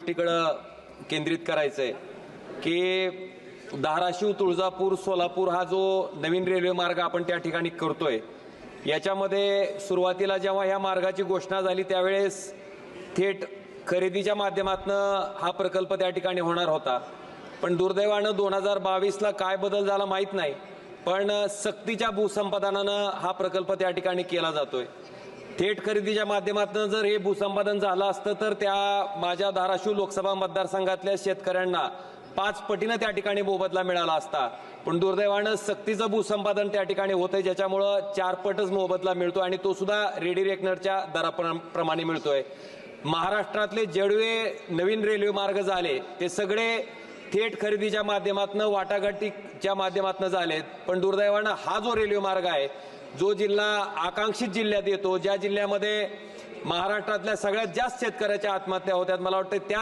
गोष्टीकडे केंद्रित करायचंय की धाराशिव, तुळजापूर, सोलापूर हा जो नवीन रेल्वे मार्ग आपण त्या ठिकाणी करतोय, याच्यामध्ये सुरुवातीला जेव्हा ह्या मार्गाची घोषणा झाली त्यावेळेस थेट खरेदीच्या माध्यमातून हा प्रकल्प त्या ठिकाणी होणार होता. पण दुर्दैवानं 2022ला काय बदल झाला माहीत नाही, पण सक्तीच्या भूसंपादनानं हा प्रकल्प त्या ठिकाणी केला जातोय. थेट खरेदीच्या माध्यमातून जर हे भूसंपादन झालं असतं तर त्या माझ्या धाराशिव लोकसभा मतदारसंघातल्या शेतकऱ्यांना 5 पटीनं त्या ठिकाणी मोबदला मिळाला असता. पण दुर्दैवानं सक्तीचं भूसंपादन त्या ठिकाणी होतंय, ज्याच्यामुळं 4 पटच मोबदला मिळतो आणि तो सुद्धा रेडी रेकनरच्या दराप्रमाणे मिळतोय. महाराष्ट्रातले जेवढे नवीन रेल्वे मार्ग झाले ते सगळे थेट खरेदीच्या माध्यमातून, वाटाघाटीच्या माध्यमातून झालेत. पण दुर्दैवानं हा जो रेल्वे मार्ग आहे, जो जिल्हा आकांक्षित जिल्ह्यात येतो, ज्या जिल्ह्यामध्ये महाराष्ट्रातल्या सगळ्यात जास्त शेतकऱ्याच्या आत्महत्या होत्यात, मला वाटतं त्या